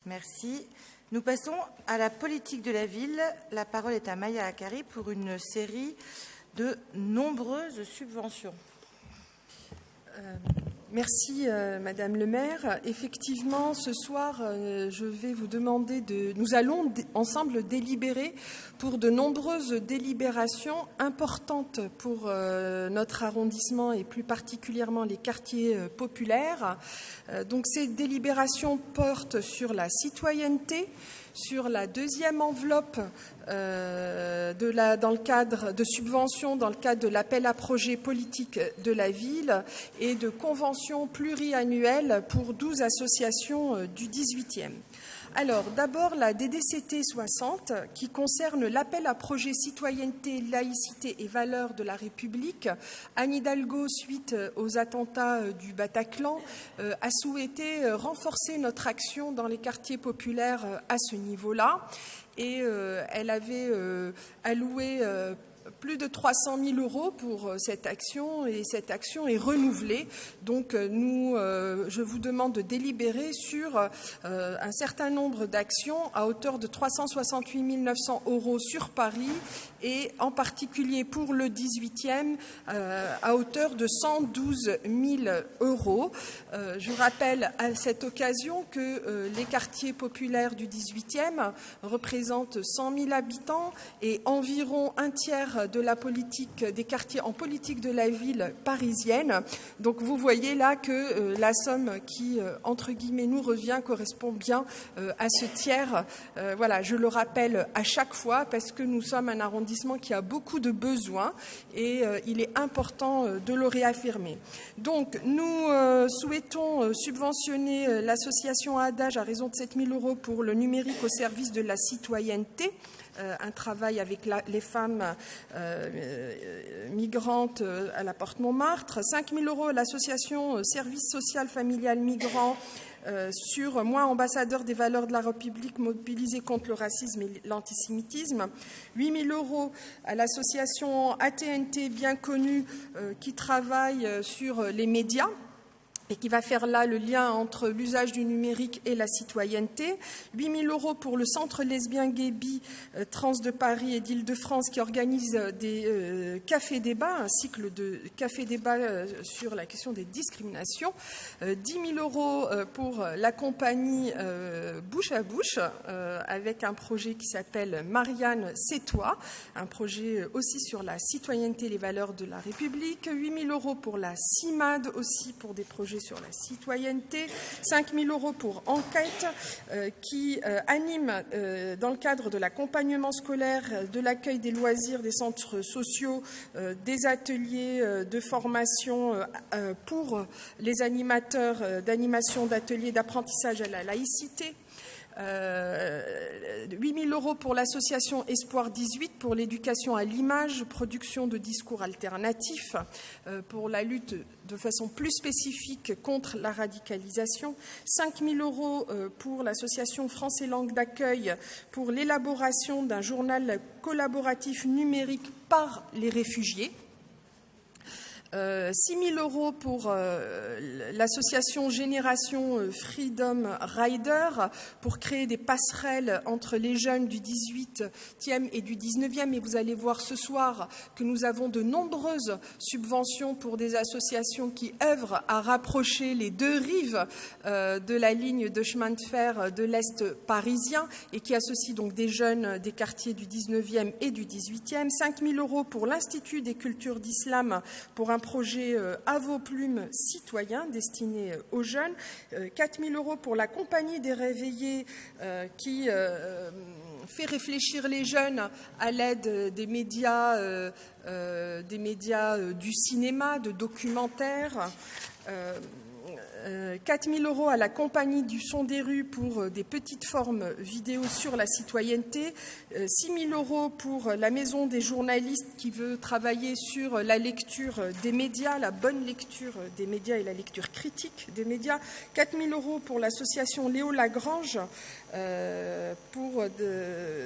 Merci. Nous passons à la politique de la ville. La parole est à Maya Akari pour une série de nombreuses subventions. Merci Madame le maire. Effectivement, ce soir, je vais vous demander nous allons ensemble délibérer pour de nombreuses délibérations importantes pour notre arrondissement et plus particulièrement les quartiers populaires. Donc ces délibérations portent sur la citoyenneté, sur la deuxième enveloppe dans le cadre de subventions dans le cadre de l'appel à projet politique de la ville et de conventions pluriannuelles pour 12 associations du 18e. Alors, d'abord, la DDCT 60, qui concerne l'appel à projet citoyenneté, laïcité et valeurs de la République. Anne Hidalgo, suite aux attentats du Bataclan, a souhaité renforcer notre action dans les quartiers populaires à ce niveau-là. Et elle avait alloué plus de 300 000 € pour cette action, et cette action est renouvelée. Donc je vous demande de délibérer sur un certain nombre d'actions à hauteur de 368 900 € sur Paris, et en particulier pour le 18e à hauteur de 112 000 €. Je rappelle à cette occasion que les quartiers populaires du 18e représentent 100 000 habitants et environ un tiers de la politique des quartiers en politique de la ville parisienne. Donc vous voyez là que la somme qui, entre guillemets, nous revient correspond bien à ce tiers. Voilà, je le rappelle à chaque fois parce que nous sommes un arrondissement qui a beaucoup de besoins et il est important de le réaffirmer. Donc nous souhaitons subventionner l'association Adage à raison de 7 000 € pour le numérique au service de la citoyenneté. Un travail avec les femmes migrantes à la Porte Montmartre, 5 000 € à l'association Service social familial migrant sur moi, ambassadeur des valeurs de la République mobilisée contre le racisme et l'antisémitisme, 8 000 € à l'association ATNT bien connue qui travaille sur les médias et qui va faire là le lien entre l'usage du numérique et la citoyenneté. 8 000 € pour le Centre lesbien gay bi trans de Paris et d'Île-de-France qui organise des cafés-débats, un cycle de cafés-débats sur la question des discriminations. 10 000 € pour la compagnie Bouche à Bouche avec un projet qui s'appelle Marianne, c'est toi, un projet aussi sur la citoyenneté et les valeurs de la République. 8 000 € pour la CIMAD aussi pour des projets sur la citoyenneté, 5 000 € pour Enquête qui anime dans le cadre de l'accompagnement scolaire, de l'accueil des loisirs des centres sociaux, des ateliers de formation pour les animateurs d'animation d'ateliers d'apprentissage à la laïcité. 8 000 € pour l'association Espoir 18 pour l'éducation à l'image, production de discours alternatifs, pour la lutte de façon plus spécifique contre la radicalisation. 5 000 € pour l'association France et Langue d'accueil pour l'élaboration d'un journal collaboratif numérique par les réfugiés. 6 000 € pour l'association Génération Freedom Rider pour créer des passerelles entre les jeunes du 18e et du 19e. Et vous allez voir ce soir que nous avons de nombreuses subventions pour des associations qui œuvrent à rapprocher les deux rives de la ligne de chemin de fer de l'Est parisien et qui associent donc des jeunes des quartiers du 19e et du 18e. 5 000 € pour l'Institut des cultures d'islam pour un projet à vos plumes citoyen destiné aux jeunes, 4 000 € pour la compagnie des réveillés qui fait réfléchir les jeunes à l'aide des médias du cinéma, de documentaires. 4 000 € à la compagnie du son des rues pour des petites formes vidéo sur la citoyenneté, 6 000 € pour la maison des journalistes qui veut travailler sur la lecture des médias, la bonne lecture des médias et la lecture critique des médias, 4 000 € pour l'association Léo Lagrange pour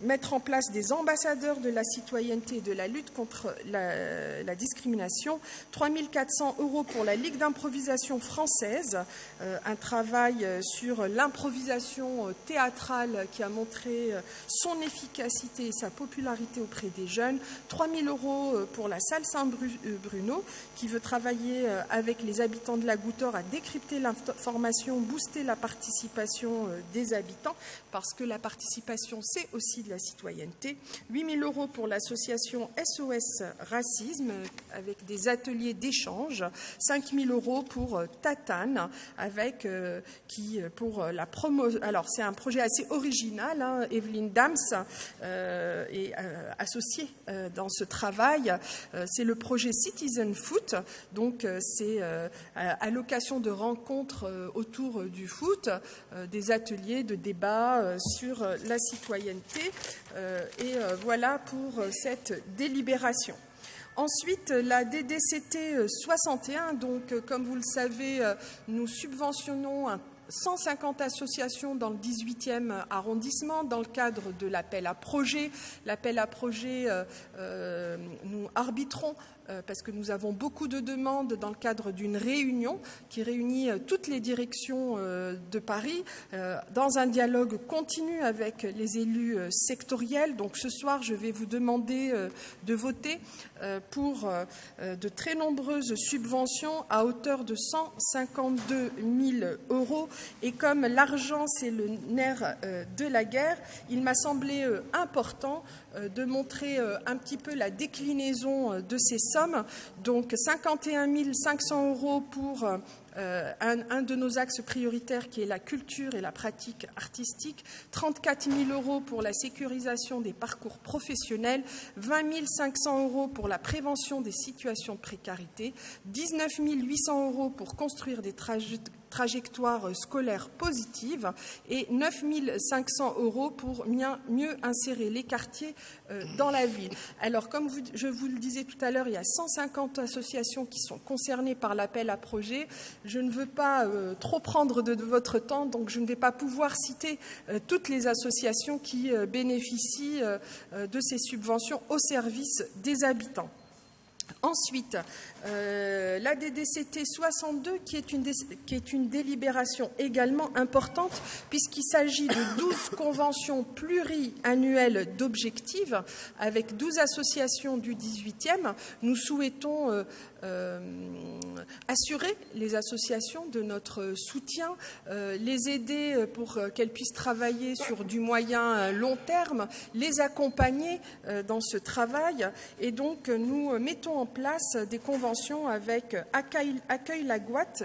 mettre en place des ambassadeurs de la citoyenneté et de la lutte contre la discrimination, 3 400 € pour la Ligue d'improvisation française un travail sur l'improvisation théâtrale qui a montré son efficacité et sa popularité auprès des jeunes. 3 000 € pour la salle Saint-Bruno qui veut travailler avec les habitants de la Goutte d'Or à décrypter l'information, booster la participation des habitants, parce que la participation, c'est aussi de la citoyenneté. 8 000 € pour l'association SOS Racisme, avec des ateliers d'échange. 5 000 € pour Tatane, avec pour la promo. Alors, c'est un projet assez original. Hein. Evelyne Dams est associée dans ce travail. C'est le projet Citizen Foot. Donc, c'est à l'occasion de rencontres autour du foot, des ateliers de débat sur la citoyenneté. Et voilà pour cette délibération. Ensuite, la DDCT 61, donc comme vous le savez, nous subventionnons 150 associations dans le 18e arrondissement dans le cadre de l'appel à projet. L'appel à projet, nous arbitrons parce que nous avons beaucoup de demandes dans le cadre d'une réunion qui réunit toutes les directions de Paris dans un dialogue continu avec les élus sectoriels. Donc ce soir, je vais vous demander de voter pour de très nombreuses subventions à hauteur de 152 000 €. Et comme l'argent, c'est le nerf de la guerre, il m'a semblé important de montrer un petit peu la déclinaison de ces sommes. Donc 51 500 € pour un de nos axes prioritaires qui est la culture et la pratique artistique, 34 000 € pour la sécurisation des parcours professionnels, 20 500 € pour la prévention des situations de précarité, 19 800 € pour construire des trajectoires scolaires positives et 9 500 € pour mieux insérer les quartiers dans la ville. Alors, comme je vous le disais tout à l'heure, il y a 150 associations qui sont concernées par l'appel à projet. Je ne veux pas trop prendre de votre temps, donc je ne vais pas pouvoir citer toutes les associations qui bénéficient de ces subventions au service des habitants. Ensuite, la DDCT 62, qui est une délibération également importante, puisqu'il s'agit de 12 conventions pluriannuelles d'objectifs avec 12 associations du 18e. Nous souhaitons assurer les associations de notre soutien, les aider pour qu'elles puissent travailler sur du moyen long terme, les accompagner dans ce travail. Et donc, nous mettons en place des conventions avec Accueil la Goutte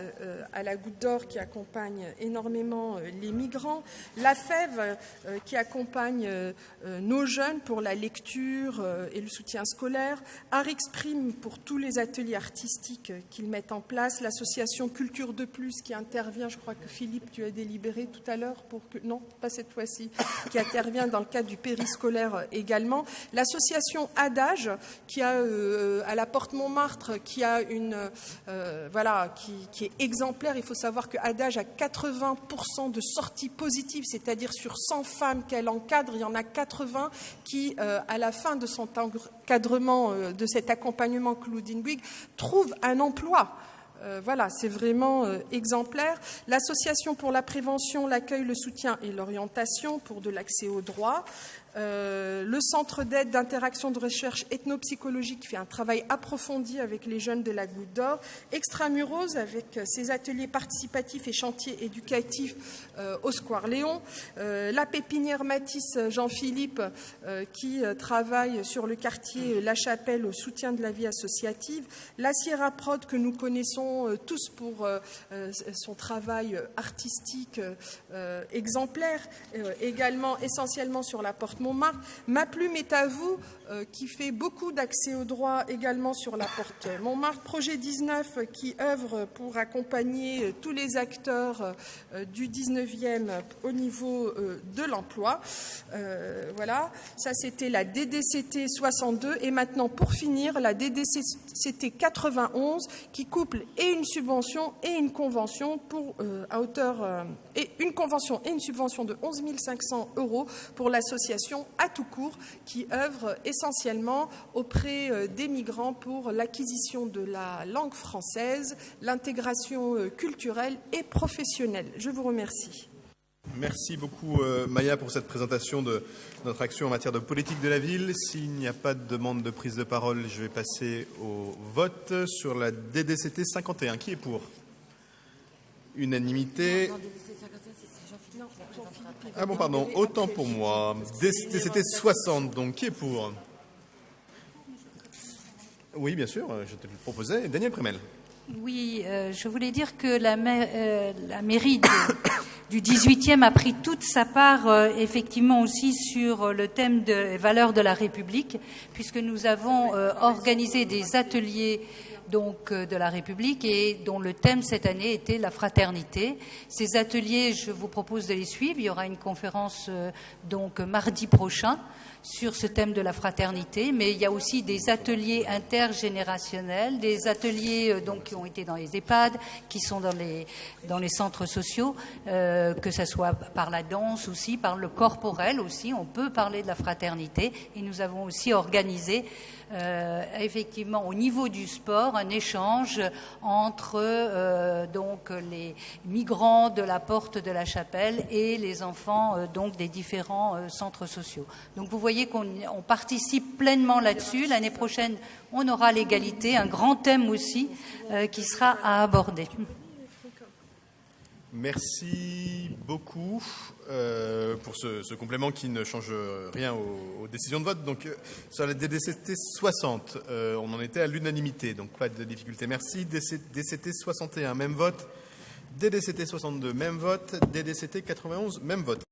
à la Goutte d'Or qui accompagne énormément les migrants, la FEV qui accompagne nos jeunes pour la lecture et le soutien scolaire, Arixprime pour tous les ateliers artistiques qu'ils mettent en place, l'association Culture de Plus qui intervient, je crois que Philippe, tu as délibéré tout à l'heure pour que, non, pas cette fois-ci, qui intervient dans le cadre du périscolaire également, l'association Adage qui a à la Porte Montmartre qui a qui est exemplaire. Il faut savoir que Adage a 80% de sorties positives, c'est-à-dire sur 100 femmes qu'elle encadre, il y en a 80 qui, à la fin de son encadrement, de cet accompagnement Claudine Bouygues, trouvent un emploi. Voilà, c'est vraiment exemplaire. L'association pour la prévention, l'accueil, le soutien et l'orientation pour de l'accès aux droits. Le centre d'aide d'interaction de recherche ethnopsychologique fait un travail approfondi avec les jeunes de la Goutte d'Or. Extramuros avec ses ateliers participatifs et chantiers éducatifs au Square Léon. La pépinière Matisse Jean-Philippe qui travaille sur le quartier La Chapelle au soutien de la vie associative. La Sierra Prod que nous connaissons tous pour son travail artistique exemplaire, également essentiellement sur la Porte Montmartre. Ma plume est à vous, qui fait beaucoup d'accès aux droits également sur la Porte Montmartre. Projet 19 qui œuvre pour accompagner tous les acteurs du 19e au niveau de l'emploi. Voilà, ça c'était la DDCT 62 et maintenant pour finir la DDCT 91 qui couple et une subvention et une convention pour à hauteur et une convention et une subvention de 11 500 € pour l'association À tout court, qui œuvre essentiellement auprès des migrants pour l'acquisition de la langue française, l'intégration culturelle et professionnelle. Je vous remercie. Merci beaucoup Maya pour cette présentation de notre action en matière de politique de la ville. S'il n'y a pas de demande de prise de parole, je vais passer au vote sur la DDCT 51. Qui est pour? Unanimité. Ah bon, pardon, autant pour moi. DDCT 60, donc qui est pour? Oui, bien sûr, je te le proposais. Daniel Prémel. Oui, je voulais dire que la mairie du 18e a pris toute sa part effectivement aussi sur le thème des valeurs de la République, puisque nous avons organisé des ateliers donc de la République et dont le thème cette année était la fraternité. Ces ateliers, je vous propose de les suivre. Il y aura une conférence donc mardi prochain sur ce thème de la fraternité, mais il y a aussi des ateliers intergénérationnels, des ateliers donc qui ont été dans les EHPAD, qui sont dans les centres sociaux, que ce soit par la danse aussi, par le corporel aussi. On peut parler de la fraternité et nous avons aussi organisé effectivement au niveau du sport un échange entre donc les migrants de la porte de la Chapelle et les enfants donc des différents centres sociaux. Donc vous voyez qu'on participe pleinement là-dessus. L'année prochaine, on aura l'égalité, un grand thème aussi qui sera à aborder. Merci beaucoup pour ce complément qui ne change rien aux décisions de vote. Donc, sur la DDCT 60, on en était à l'unanimité, donc pas de difficulté. Merci. DDCT 61, même vote. DDCT 62, même vote. DDCT 91, même vote.